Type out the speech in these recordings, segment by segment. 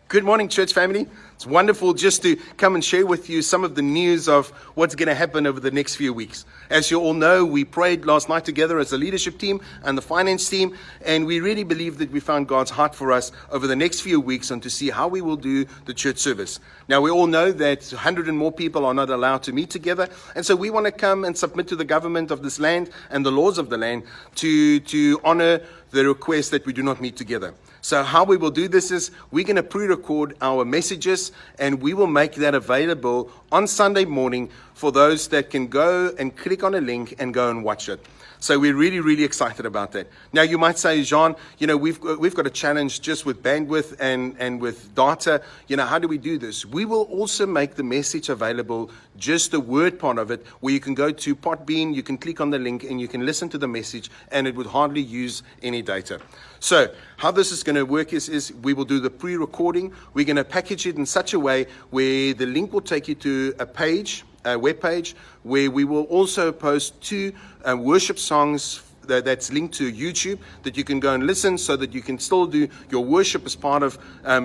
Good morning, church family. It's wonderful just to come and share with you some of the news of what's going to happen over the next few weeks. As you all know, we prayed last night together as a leadership team and the finance team, and we really believe that we found God's heart for us over the next few weeks and to see how we will do the church service. Now, we all know that 100 and more people are not allowed to meet together, and so we want to come and submit to the government of this land and the laws of the land to honor the request that we do not meet together. So how we will do this is we're going to pre-record our messages, and we will make that available on Sunday morning for those that can go and click on a link and go and watch it. So we're really, really excited about that. Now, you might say, Jean, we've got a challenge just with bandwidth and with data. How do we do this? We will also make the message available, just the word part of it, where you can go to Podbean, you can click on the link, and you can listen to the message, and it would hardly use any data. So how this is going to work is we will do the pre-recording. We're going to package it in such a way where the link will take you to a web page, where we will also post two worship songs that's linked to YouTube that you can go and listen, so that you can still do your worship as part of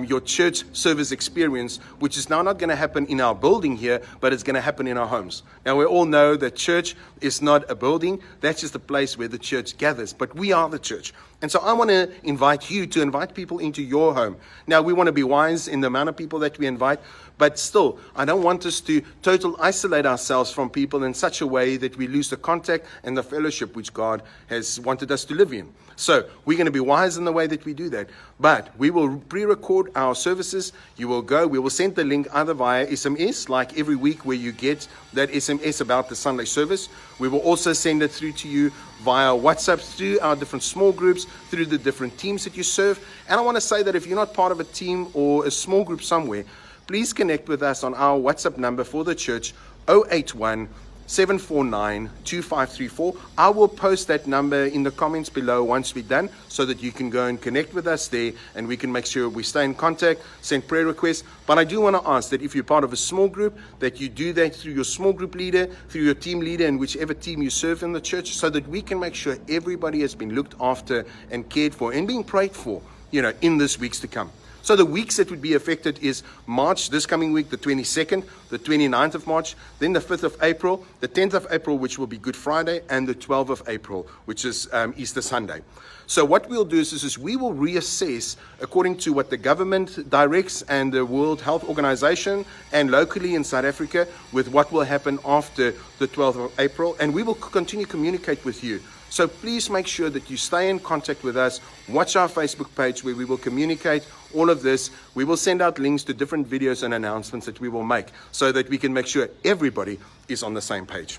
your church service experience, which is now not going to happen in our building here, but it's going to happen in our homes. Now, we all know that church is not a building. That's just a place where the church gathers, but we are the church. And so I want to invite you to invite people into your home. Now, we want to be wise in the amount of people that we invite, but still, I don't want us to totally isolate ourselves from people in such a way that we lose the contact and the fellowship which God has wanted us to live in. So we're going to be wise in the way that we do that. But we will pre-record our services. We will send the link either via SMS, like every week where you get that SMS about the Sunday service. We will also send it through to you via WhatsApp, through our different small groups, through the different teams that you serve. And I want to say that if you're not part of a team or a small group somewhere, please connect with us on our WhatsApp number for the church, 081 749 2534. I will post that number in the comments below once we're done, so that you can go and connect with us there, and we can make sure we stay in contact, send prayer requests. But I do want to ask that if you're part of a small group, that you do that through your small group leader, through your team leader, and whichever team you serve in the church, so that we can make sure everybody has been looked after and cared for and being prayed for, in this weeks to come. So the weeks that would be affected is March, this coming week, the 22nd, the 29th of March, then the 5th of April, the 10th of April, which will be Good Friday, and the 12th of April, which is Easter Sunday. So what we'll do is we will reassess according to what the government directs and the World Health Organization and locally in South Africa with what will happen after the 12th of April, and we will continue to communicate with you. So please make sure that you stay in contact with us. Watch our Facebook page where we will communicate all of this. We will send out links to different videos and announcements that we will make, so that we can make sure everybody is on the same page.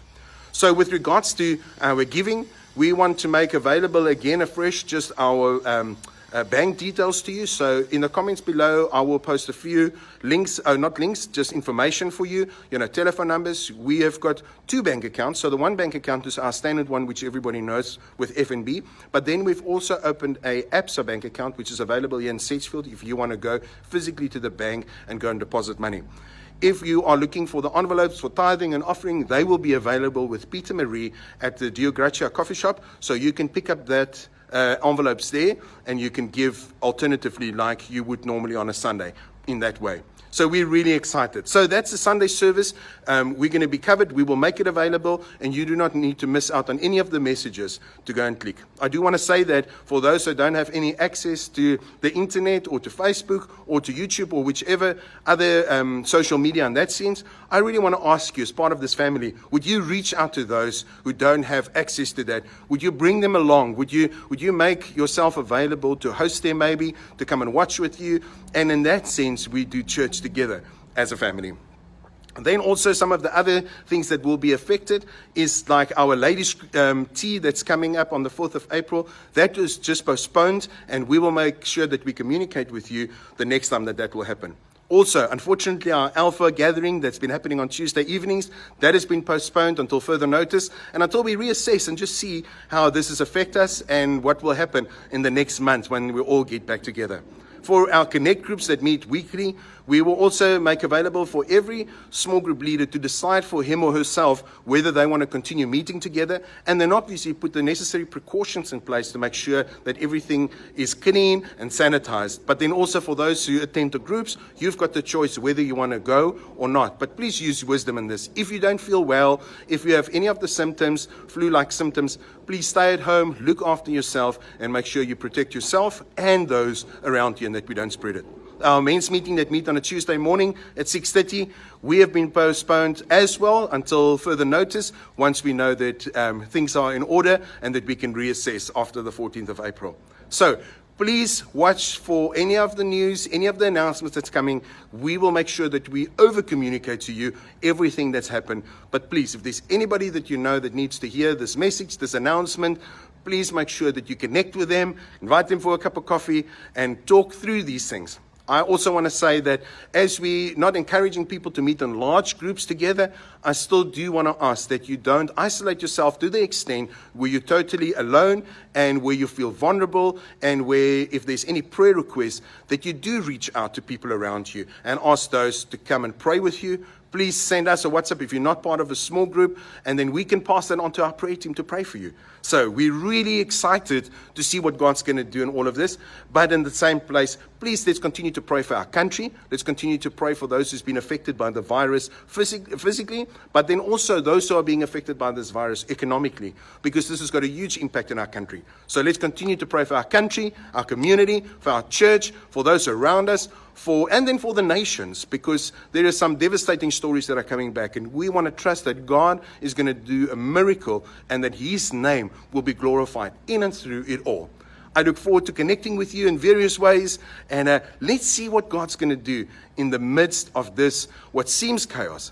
So with regards to our giving, we want to make available again afresh just our bank details to you. So in the comments below, I will post a few links, not links, just information for you, telephone numbers. We have got two bank accounts. So the one bank account is our standard one, which everybody knows, with FNB. But then we've also opened a ABSA bank account, which is available here in Sedgefield if you want to go physically to the bank and go and deposit money. If you are looking for the envelopes for tithing and offering, they will be available with Peter Marie at the Dio Gracia coffee shop. So you can pick up that envelopes there, and you can give alternatively like you would normally on a Sunday in that way. So we're really excited. So that's the Sunday service. We're going to be covered. We will make it available, and you do not need to miss out on any of the messages to go and click. I do want to say that for those who don't have any access to the internet or to Facebook or to YouTube or whichever other social media in that sense, I really want to ask you, as part of this family, would you reach out to those who don't have access to that? Would you bring them along? Would you make yourself available to host them, maybe to come and watch with you? And in that sense, we do church together as a family. And then also some of the other things that will be affected is like our ladies' tea that's coming up on the 4th of April. That is just postponed, and we will make sure that we communicate with you the next time that will happen. Also, unfortunately, our Alpha gathering that's been happening on Tuesday evenings, that has been postponed until further notice, and until we reassess and just see how this has affected us and what will happen in the next month when we all get back together. For our Connect groups that meet weekly, We will also make available for every small group leader to decide for him or herself whether they want to continue meeting together, and then obviously put the necessary precautions in place to make sure that everything is clean and sanitized. But then also for those who attend the groups, you've got the choice whether you want to go or not. But please use wisdom in this. If you don't feel well, if you have any of the symptoms, flu-like symptoms, please stay at home, look after yourself, and make sure you protect yourself and those around you and that we don't spread it. Our men's meeting that meet on a Tuesday morning at 6:30, we have been postponed as well until further notice, once we know that things are in order and that we can reassess after the 14th of April. So please watch for any of the news, any of the announcements that's coming. We will make sure that we over-communicate to you everything that's happened. But please, if there's anybody that you know that needs to hear this message, this announcement, please make sure that you connect with them, invite them for a cup of coffee, and talk through these things. I also want to say that as we're not encouraging people to meet in large groups together, I still do want to ask that you don't isolate yourself to the extent where you're totally alone and where you feel vulnerable, and where if there's any prayer requests, that you do reach out to people around you and ask those to come and pray with you. Please send us a WhatsApp if you're not part of a small group, and then we can pass that on to our prayer team to pray for you. So we're really excited to see what God's going to do in all of this. But in the same place, please, let's continue to pray for our country. Let's continue to pray for those who's been affected by the virus physically, but then also those who are being affected by this virus economically, because this has got a huge impact in our country. So let's continue to pray for our country, our community, for our church, for those around us, and then for the nations, because there are some devastating stories that are coming back, and we want to trust that God is going to do a miracle and that His name will be glorified in and through it all. I look forward to connecting with you in various ways, and let's see what God's going to do in the midst of this, what seems chaos.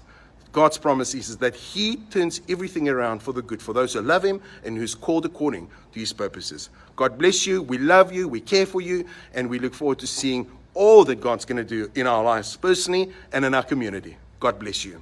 God's promise is that He turns everything around for the good, for those who love Him and who's called according to His purposes. God bless you. We love you. We care for you. And we look forward to seeing all that God's going to do in our lives personally and in our community. God bless you.